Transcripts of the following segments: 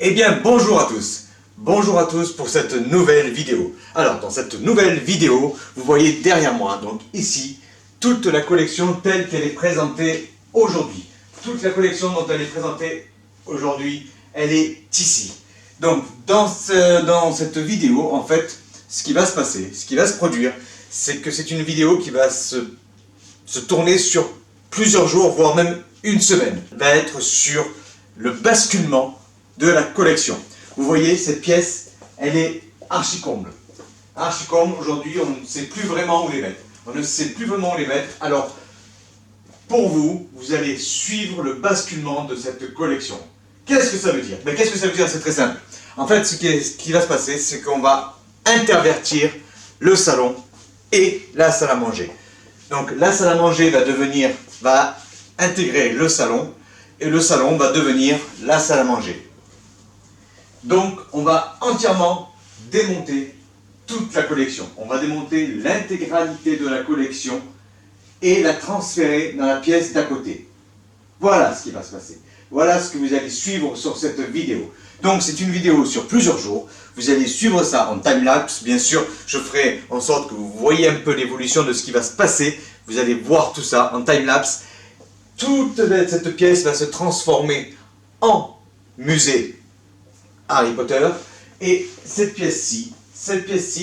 Eh bien, bonjour à tous. Bonjour à tous pour cette nouvelle vidéo. Alors, dans cette nouvelle vidéo, vous voyez derrière moi, donc ici, toute la collection telle qu'elle est présentée aujourd'hui. Toute la collection dont elle est présentée aujourd'hui, elle est ici. Donc, dans cette vidéo, en fait, ce qui va se passer, ce qui va se produire, c'est que c'est une vidéo qui va se tourner sur plusieurs jours, voire même une semaine. Elle va être sur le basculement de la collection. Vous voyez, cette pièce, elle est archi comble. Archi comble, aujourd'hui, on ne sait plus vraiment où les mettre. On ne sait plus vraiment où les mettre. Alors, pour vous, vous allez suivre le basculement de cette collection. Qu'est-ce que ça veut dire? Qu'est-ce que ça veut dire? C'est très simple. En fait, ce qui va se passer, c'est qu'on va intervertir le salon et la salle à manger. Donc, la salle à manger va intégrer le salon, et le salon va devenir la salle à manger. Donc, on va entièrement démonter toute la collection. On va démonter l'intégralité de la collection et la transférer dans la pièce d'à côté. Voilà ce qui va se passer. Voilà ce que vous allez suivre sur cette vidéo. Donc, c'est une vidéo sur plusieurs jours. Vous allez suivre ça en time-lapse. Bien sûr, je ferai en sorte que vous voyez un peu l'évolution de ce qui va se passer. Vous allez voir tout ça en time-lapse. Toute cette pièce va se transformer en musée Harry Potter, et cette pièce-ci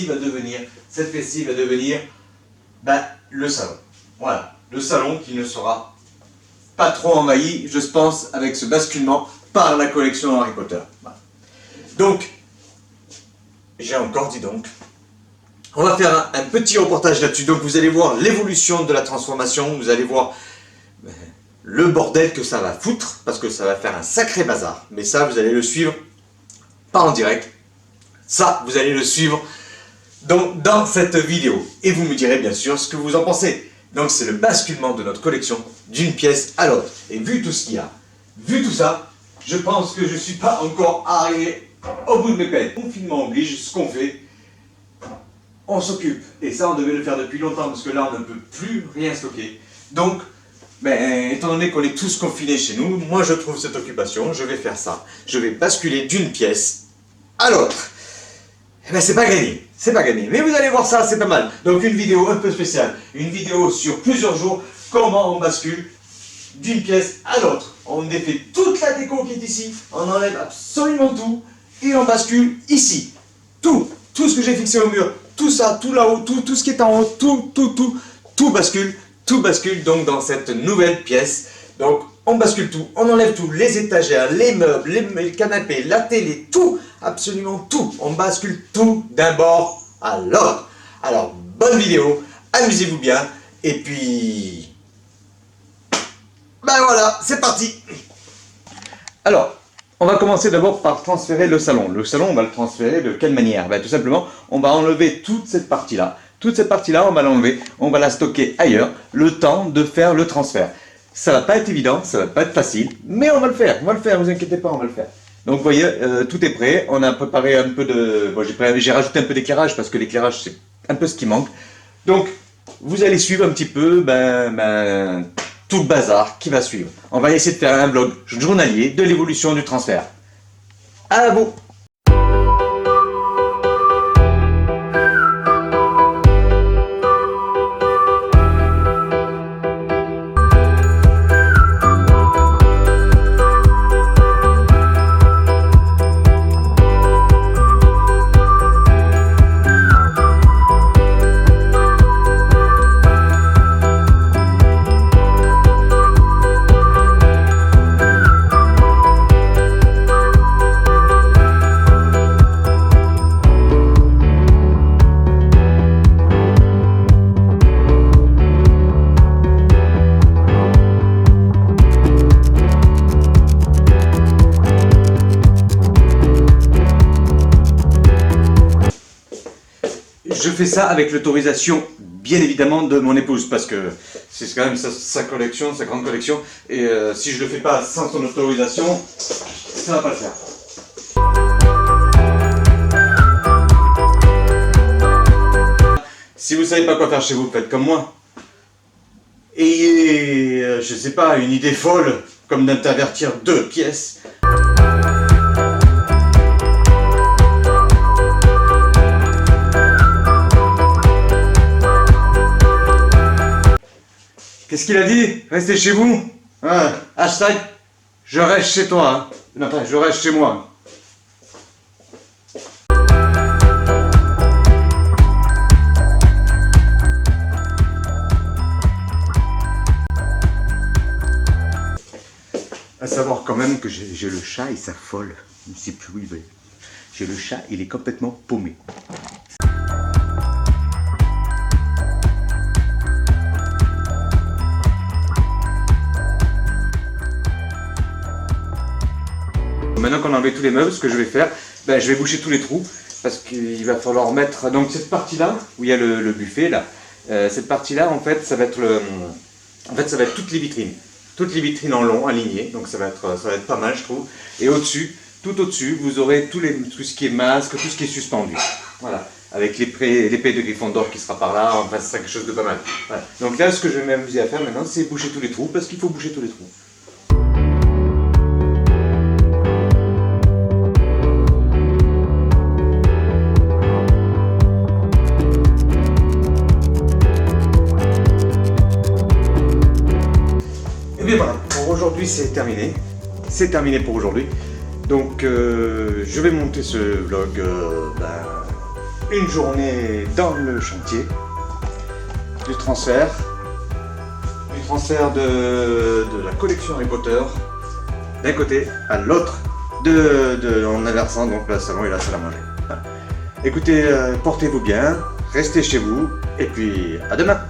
va devenir le salon. Voilà, le salon qui ne sera pas trop envahi, je pense, avec ce basculement par la collection Harry Potter. Voilà. Donc, j'ai encore dit donc, on va faire un petit reportage là-dessus. Donc vous allez voir l'évolution de la transformation, vous allez voir le bordel que ça va foutre, parce que ça va faire un sacré bazar. Mais ça, vous allez le suivre, pas en direct, ça, vous allez le suivre dans cette vidéo. Et vous me direz bien sûr ce que vous en pensez. Donc c'est le basculement de notre collection d'une pièce à l'autre. Et vu tout ce qu'il y a, vu tout ça, je pense que je ne suis pas encore arrivé au bout de mes peines. Confinement oblige, ce qu'on fait, on s'occupe. Et ça, on devait le faire depuis longtemps, parce que là, on ne peut plus rien stocker. Donc, étant donné qu'on est tous confinés chez nous, moi je trouve cette occupation, je vais faire ça. Je vais basculer d'une pièce à l'autre. C'est pas gagné, c'est pas gagné. Mais vous allez voir ça, c'est pas mal. Donc une vidéo un peu spéciale, une vidéo sur plusieurs jours, comment on bascule d'une pièce à l'autre. On défait toute la déco qui est ici, on enlève absolument tout, et on bascule ici. Tout ce que j'ai fixé au mur, tout ça, tout là-haut, tout ce qui est en haut, tout bascule. Tout bascule donc dans cette nouvelle pièce. Donc on bascule tout, on enlève tout, les étagères, les meubles, les canapés, la télé, tout, absolument tout. On bascule tout d'un bord à l'autre. Alors bonne vidéo, amusez-vous bien, et puis voilà, c'est parti. Alors, on va commencer d'abord par transférer le salon. Le salon, on va le transférer de quelle manière? Tout simplement, on va enlever toute cette partie-là. Toute cette partie-là, on va l'enlever, on va la stocker ailleurs, le temps de faire le transfert. Ça va pas être évident, ça va pas être facile, mais on va le faire, vous inquiétez pas, on va le faire. Donc vous voyez, tout est prêt, on a préparé un peu de... Bon, j'ai rajouté un peu d'éclairage, parce que l'éclairage, c'est un peu ce qui manque. Donc, vous allez suivre un petit peu, tout le bazar qui va suivre. On va essayer de faire un vlog journalier de l'évolution du transfert. À vous! Je fais ça avec l'autorisation, bien évidemment, de mon épouse, parce que c'est quand même sa collection, sa grande collection, et si je le fais pas sans son autorisation, ça va pas le faire. Si vous savez pas quoi faire chez vous, faites comme moi. Ayez, je sais pas, une idée folle, comme d'intervertir 2 pièces. Qu'est-ce qu'il a dit? Restez chez vous. Hein? Hashtag, je reste chez toi. Hein. Non, enfin, je reste chez moi. À savoir quand même que j'ai le chat, il s'affole. Je ne sais plus où il va. J'ai le chat, il est complètement paumé. Maintenant qu'on a enlevé tous les meubles, ce que je vais faire, je vais boucher tous les trous. Parce qu'il va falloir mettre donc cette partie-là, où il y a le buffet là. Cette partie-là, en fait, ça va être ça va être toutes les vitrines. Toutes les vitrines en long, alignées, donc ça va être pas mal, je trouve. Et au-dessus, tout au-dessus, vous aurez tout ce qui est masque, tout ce qui est suspendu. Voilà, avec l'épée de Gryffondor qui sera par là, enfin, ce sera quelque chose de pas mal. Voilà. Donc là, ce que je vais m'amuser à faire maintenant, c'est boucher tous les trous, parce qu'il faut boucher tous les trous. Et bien voilà, pour aujourd'hui c'est terminé. C'est terminé pour aujourd'hui. Donc je vais monter ce vlog une journée dans le chantier du transfert de la collection Harry Potter d'un côté à l'autre en inversant donc le salon et la salle à manger. Voilà. Écoutez, portez-vous bien, restez chez vous et puis à demain.